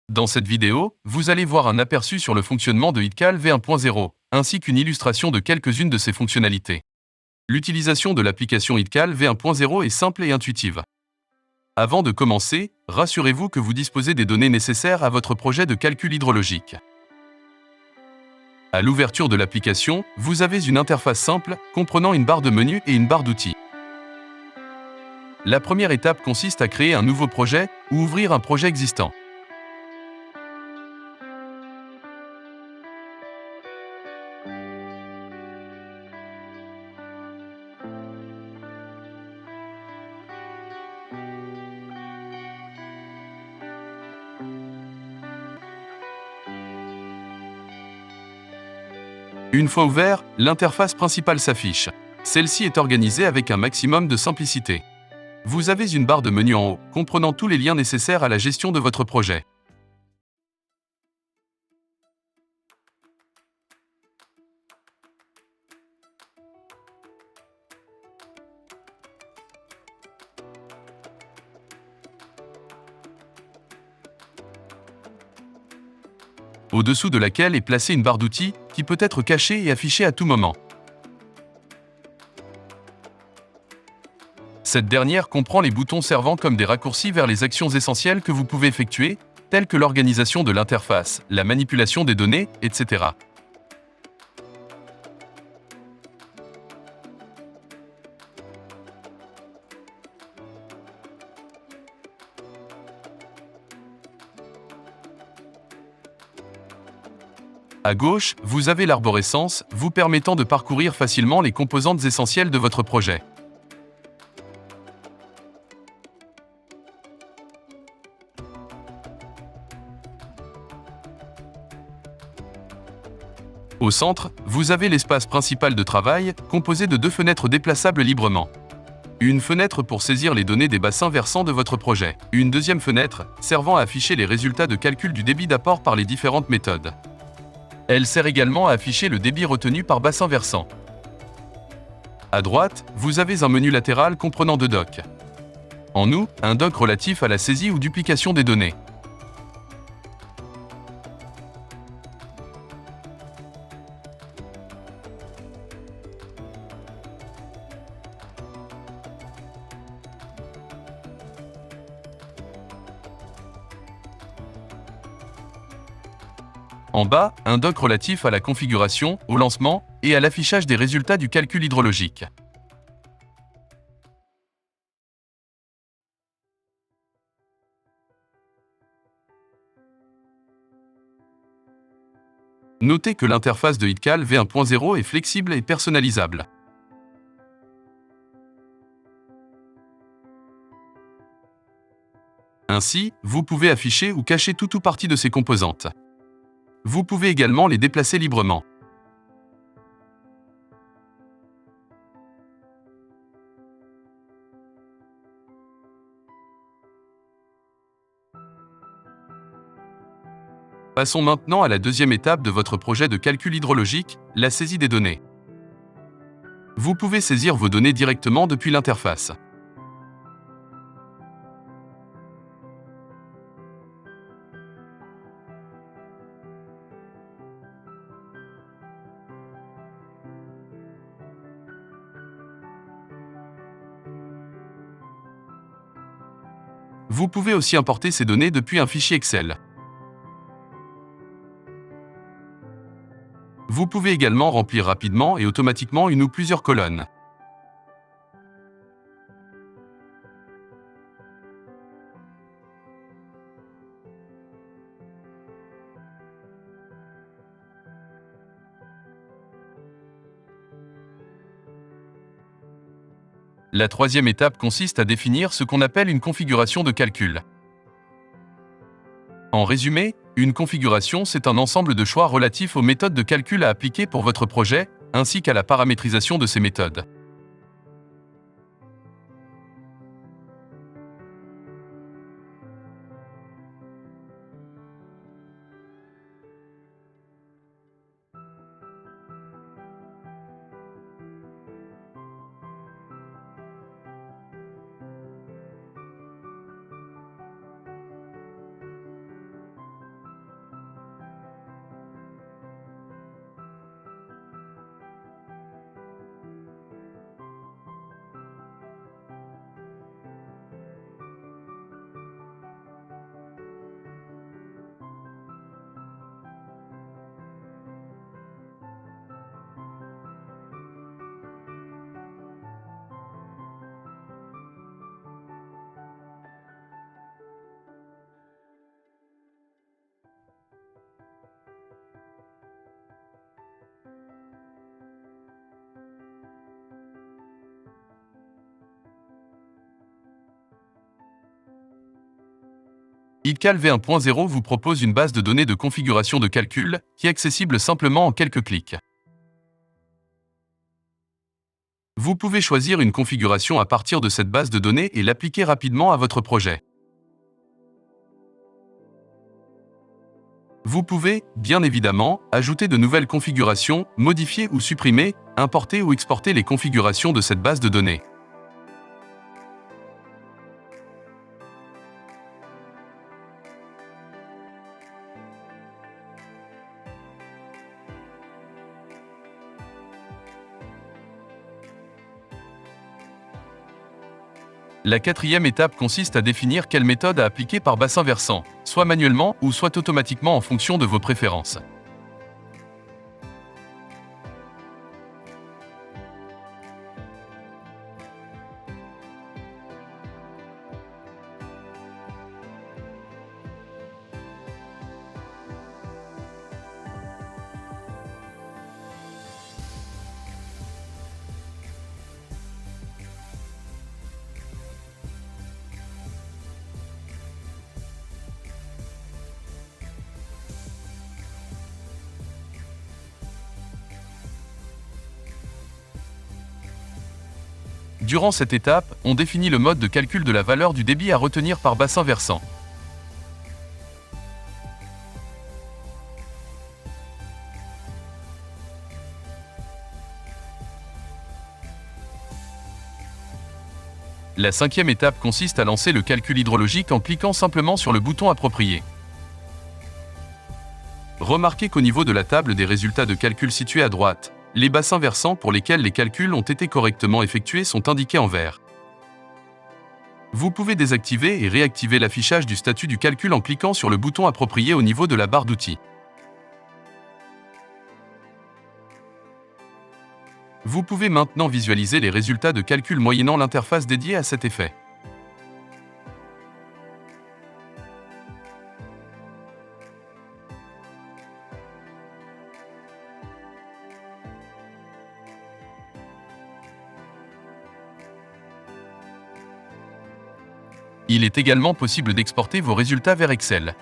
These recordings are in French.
Dans cette vidéo, vous allez voir un aperçu sur le fonctionnement de HitCal V1.0, ainsi qu'une illustration de quelques-unes de ses fonctionnalités. L'utilisation de l'application HitCal V1.0 est simple et intuitive. Avant de commencer, rassurez-vous que vous disposez des données nécessaires à votre projet de calcul hydrologique. À l'ouverture de l'application, vous avez une interface simple, comprenant une barre de menu et une barre d'outils. La première étape consiste à créer un nouveau projet ou ouvrir un projet existant. Une fois ouvert, l'interface principale s'affiche. Celle-ci est organisée avec un maximum de simplicité. Vous avez une barre de menu en haut, comprenant tous les liens nécessaires à la gestion de votre projet. Au-dessous de laquelle est placée une barre d'outils qui peut être cachée et affichée à tout moment. Cette dernière comprend les boutons servant comme des raccourcis vers les actions essentielles que vous pouvez effectuer, telles que l'organisation de l'interface, la manipulation des données, etc. À gauche, vous avez l'arborescence, vous permettant de parcourir facilement les composantes essentielles de votre projet. Au centre, vous avez l'espace principal de travail, composé de deux fenêtres déplaçables librement. Une fenêtre pour saisir les données des bassins versants de votre projet. Une deuxième fenêtre, servant à afficher les résultats de calcul du débit d'apport par les différentes méthodes. Elle sert également à afficher le débit retenu par bassin versant. À droite, vous avez un menu latéral comprenant deux docs. En haut, un doc relatif à la saisie ou duplication des données. En bas, un doc relatif à la configuration, au lancement et à l'affichage des résultats du calcul hydrologique. Notez que l'interface de HitCal V1.0 est flexible et personnalisable. Ainsi, vous pouvez afficher ou cacher tout ou partie de ses composantes. Vous pouvez également les déplacer librement. Passons maintenant à la deuxième étape de votre projet de calcul hydrologique, la saisie des données. Vous pouvez saisir vos données directement depuis l'interface. Vous pouvez aussi importer ces données depuis un fichier Excel. Vous pouvez également remplir rapidement et automatiquement une ou plusieurs colonnes. La troisième étape consiste à définir ce qu'on appelle une configuration de calcul. En résumé, une configuration, c'est un ensemble de choix relatifs aux méthodes de calcul à appliquer pour votre projet, ainsi qu'à la paramétrisation de ces méthodes. ITCAL V1.0 vous propose une base de données de configuration de calcul qui est accessible simplement en quelques clics. Vous pouvez choisir une configuration à partir de cette base de données et l'appliquer rapidement à votre projet. Vous pouvez, bien évidemment, ajouter de nouvelles configurations, modifier ou supprimer, importer ou exporter les configurations de cette base de données. La quatrième étape consiste à définir quelle méthode à appliquer par bassin versant, soit manuellement ou soit automatiquement en fonction de vos préférences. Durant cette étape, on définit le mode de calcul de la valeur du débit à retenir par bassin versant. La cinquième étape consiste à lancer le calcul hydrologique en cliquant simplement sur le bouton approprié. Remarquez qu'au niveau de la table des résultats de calcul située à droite, les bassins versants pour lesquels les calculs ont été correctement effectués sont indiqués en vert. Vous pouvez désactiver et réactiver l'affichage du statut du calcul en cliquant sur le bouton approprié au niveau de la barre d'outils. Vous pouvez maintenant visualiser les résultats de calcul moyennant l'interface dédiée à cet effet. Il est également possible d'exporter vos résultats vers Excel.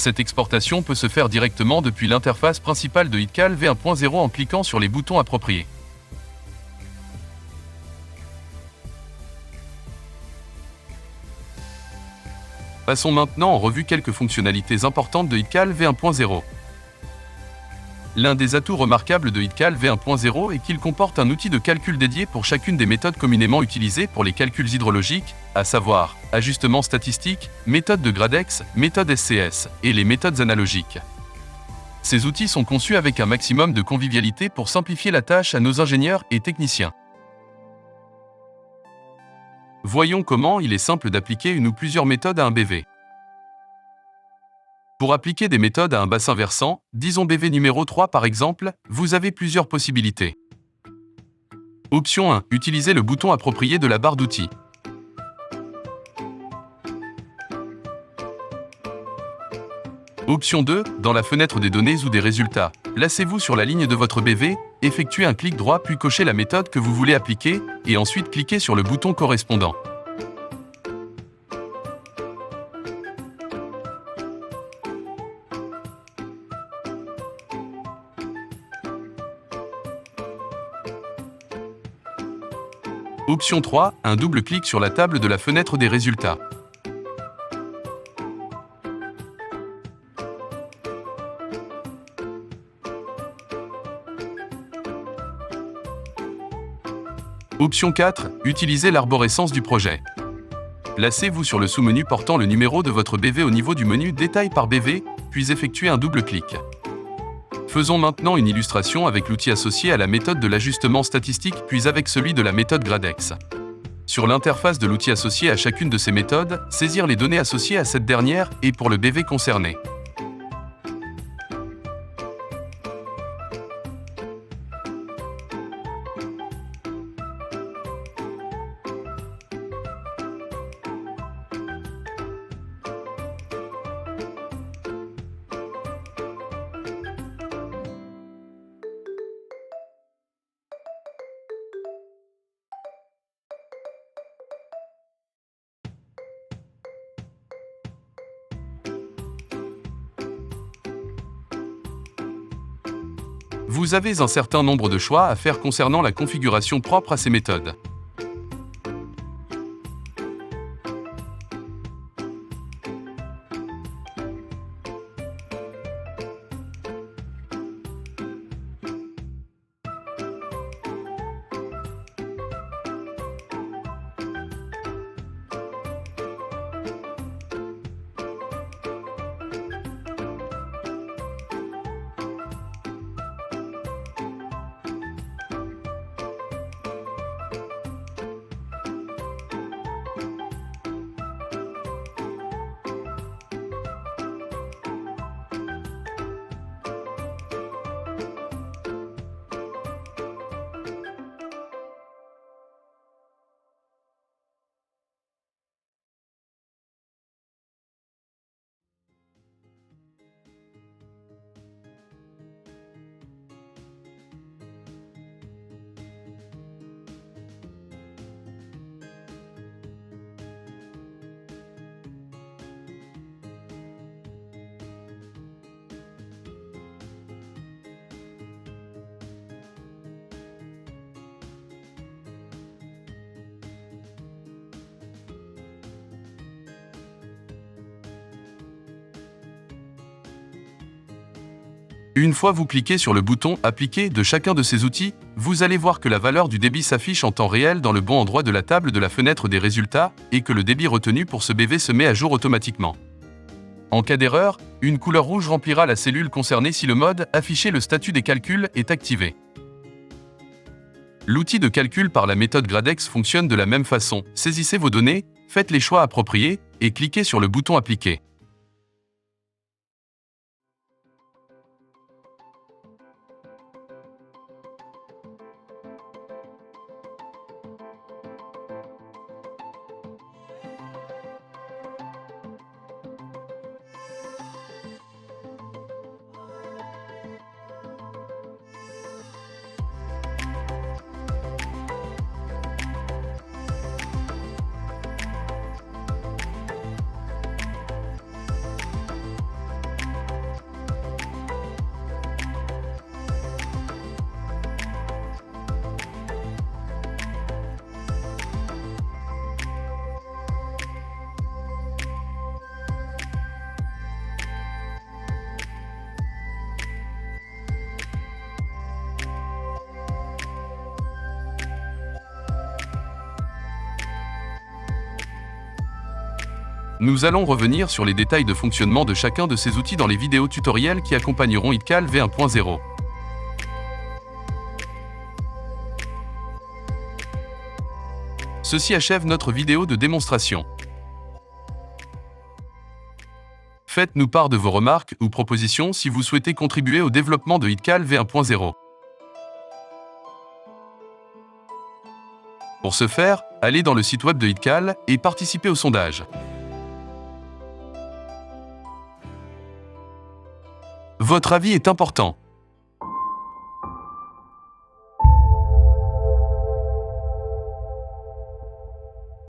Cette exportation peut se faire directement depuis l'interface principale de ITCAL V1.0 en cliquant sur les boutons appropriés. Passons maintenant en revue quelques fonctionnalités importantes de ITCAL V1.0. L'un des atouts remarquables de ITCAL V1.0 est qu'il comporte un outil de calcul dédié pour chacune des méthodes communément utilisées pour les calculs hydrologiques, à savoir ajustement statistique, méthode de Gradex, méthode SCS et les méthodes analogiques. Ces outils sont conçus avec un maximum de convivialité pour simplifier la tâche à nos ingénieurs et techniciens. Voyons comment il est simple d'appliquer une ou plusieurs méthodes à un BV. Pour appliquer des méthodes à un bassin versant, disons BV numéro 3 par exemple, vous avez plusieurs possibilités. Option 1. Utilisez le bouton approprié de la barre d'outils. Option 2. Dans la fenêtre des données ou des résultats, placez-vous sur la ligne de votre BV, effectuez un clic droit puis cochez la méthode que vous voulez appliquer, et ensuite cliquez sur le bouton correspondant. Option 3, un double clic sur la table de la fenêtre des résultats. Option 4, utilisez l'arborescence du projet. Placez-vous sur le sous-menu portant le numéro de votre BV au niveau du menu Détail par BV, puis effectuez un double clic. Faisons maintenant une illustration avec l'outil associé à la méthode de l'ajustement statistique puis avec celui de la méthode Gradex. Sur l'interface de l'outil associé à chacune de ces méthodes, saisir les données associées à cette dernière et pour le BV concerné. Vous avez un certain nombre de choix à faire concernant la configuration propre à ces méthodes. Une fois vous cliquez sur le bouton « Appliquer » de chacun de ces outils, vous allez voir que la valeur du débit s'affiche en temps réel dans le bon endroit de la table de la fenêtre des résultats et que le débit retenu pour ce BV se met à jour automatiquement. En cas d'erreur, une couleur rouge remplira la cellule concernée si le mode « Afficher le statut des calculs » est activé. L'outil de calcul par la méthode Gradex fonctionne de la même façon. Saisissez vos données, faites les choix appropriés et cliquez sur le bouton « Appliquer ». Nous allons revenir sur les détails de fonctionnement de chacun de ces outils dans les vidéos tutoriels qui accompagneront ITCAL V1.0. Ceci achève notre vidéo de démonstration. Faites-nous part de vos remarques ou propositions si vous souhaitez contribuer au développement de ITCAL V1.0. Pour ce faire, allez dans le site web de ITCAL et participez au sondage. Votre avis est important.